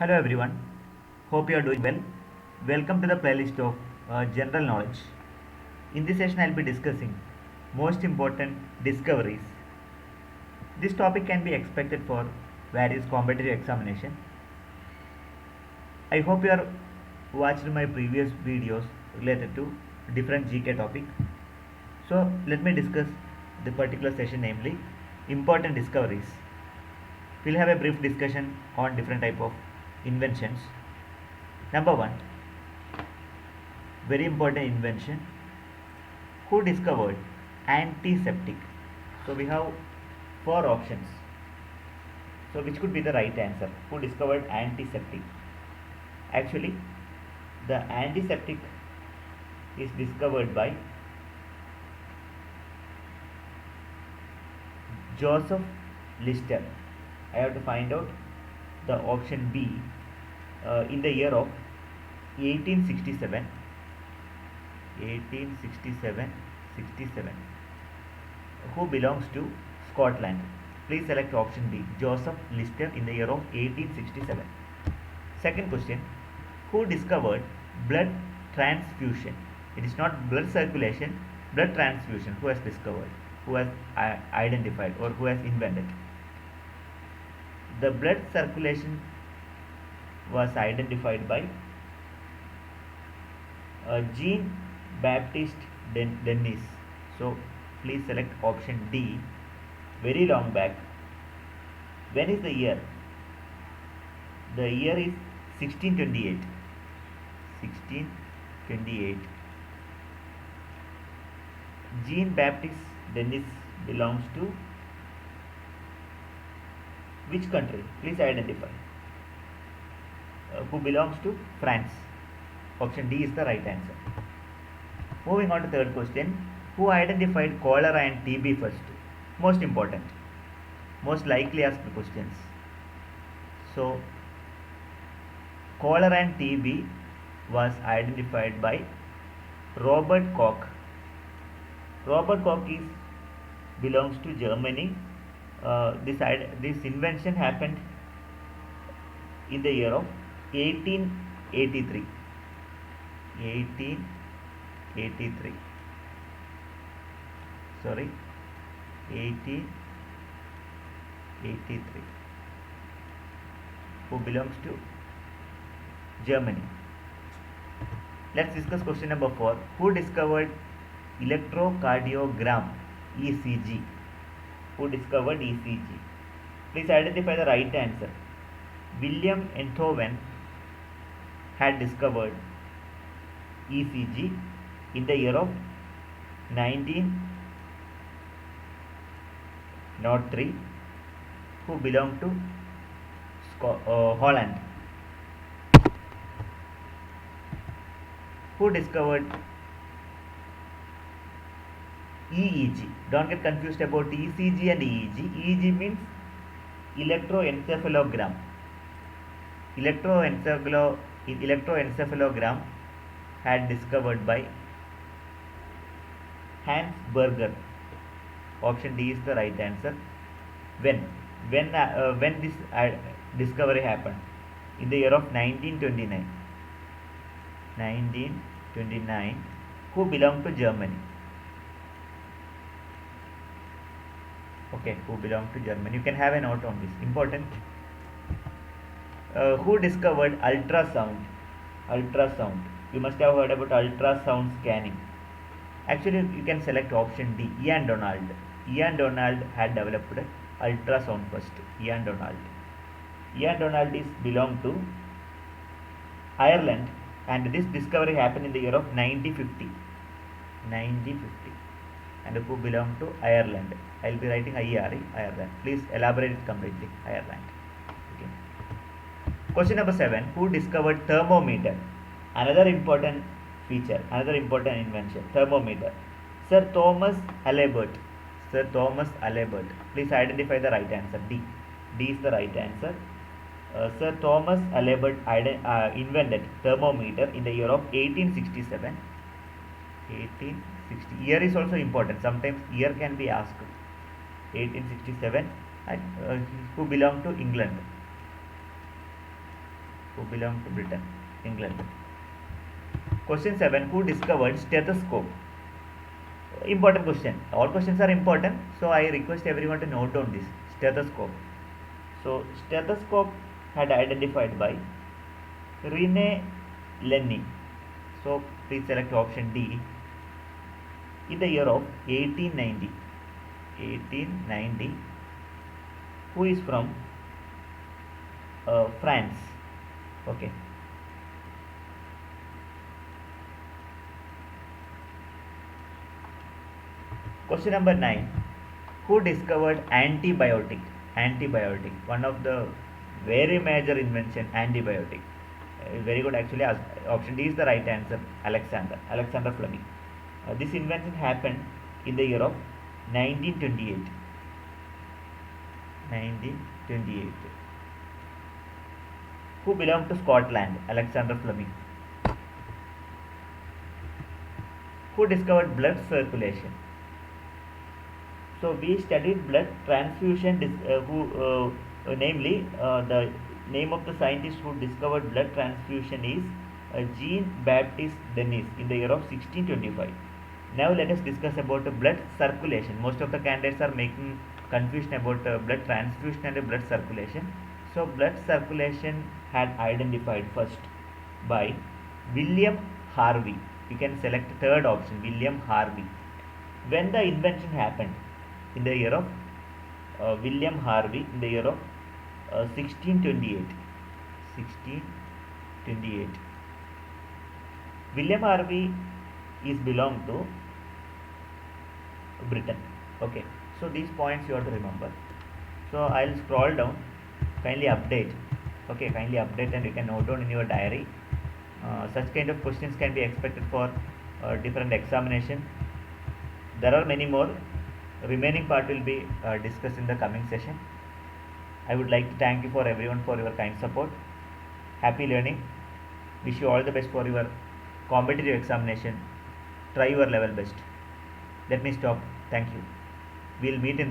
Hello everyone, hope you are doing well. Welcome to the playlist of General Knowledge. In this session, I'll be discussing most important discoveries. This topic can be expected for various competitive examination. I hope you are watched my previous videos related to different GK topic. So let me discuss the particular session, namely important discoveries. We'll have a brief discussion on different type of inventions. Number one, very important invention. Who discovered antiseptic? So we have four options. So which could be the right answer? Who discovered antiseptic? Actually, the antiseptic is discovered by Joseph Lister. I have to find out the option B in the year of 1867. 1867. Who belongs to Scotland? Please select option B, Joseph Lister, in the year of 1867. Second question, who discovered blood transfusion? It is not blood circulation, blood transfusion. Who has discovered, who has identified, or who has invented? The blood circulation was identified by Jean Baptiste Denis. So please select option D, very long back. When is the year? The year is 1628. 1628. Jean Baptiste Denis belongs to which country? Please identify. Who belongs to France? Option D is the right answer. Moving on to third question. Who identified cholera and TB first? Most important. Most likely asked questions. So, cholera and TB was identified by Robert Koch. Robert Koch belongs to Germany. This invention happened in the year of 1883. 1883. Sorry, 1883. Who belongs to Germany. Let's discuss question number 4. Who discovered electrocardiogram, ECG? Who discovered ECG? Please identify the right answer. William Enthoven had discovered ECG in the year of 1903. Who belonged to Holland. Who discovered EEG? Don't get confused about ECG and EEG. EEG means electroencephalogram. Electroencephalogram had discovered by Hans Berger. Option D is the right answer. When this discovery happened? In the year of 1929. 1929. Who belonged to Germany? Okay, who belonged to Germany? You can have a note on this. Important. Who discovered ultrasound? Ultrasound. You must have heard about ultrasound scanning. Actually, you can select option D, Ian Donald. Ian Donald had developed ultrasound first. Ian Donald. Ian Donald belonged to Ireland, and this discovery happened in the year of 1950. 1950. And who belonged to Ireland? I will be writing IRE, Ireland. Please elaborate it completely. Ireland. Okay. Question number 7. Who discovered thermometer? Another important feature, another important invention, thermometer. Sir Thomas Alibert. Sir Thomas Alibert. Please identify the right answer. D. D is the right answer. Sir Thomas Alibert invented thermometer in the year of 1867. 1860. Year is also important. Sometimes year can be asked. 1867. And who belonged to England. who belonged to Britain, England. Question 7. Who discovered stethoscope? Important question. All questions are important, so I request everyone to note down this. Stethoscope. So stethoscope had identified by Rene Lenny. So please select option D. In the year of 1890, who is from France. Okay. Question number 9. Who discovered antibiotic? Antibiotic, one of the very major invention, antibiotic. Very good actually. Option D is the right answer. Alexander Fleming. This invention happened in the year of 1928. 1928. Who belonged to Scotland? Alexander Fleming. Who discovered blood circulation? So we studied blood transfusion. Namely, the name of the scientist who discovered blood transfusion is Jean-Baptiste Denis in the year of 1625. Now let us discuss about blood circulation. Most of the candidates are making confusion about blood transfusion and blood circulation. So blood circulation had identified first by William Harvey. You can select third option, William Harvey. When the invention happened? In the year of William Harvey, in the year of 1628. 1628. William Harvey is belong to Britain. Okay, so these points you have to remember. So I'll scroll down. Kindly update. Okay, kindly update and you can note down in your diary. Such kind of questions can be expected for different examination. There are many more. Remaining part will be discussed in the coming session. I would like to thank you for everyone for your kind support. Happy learning. Wish you all the best for your competitive examination. Try your level best. Let me stop. Thank you. We'll meet in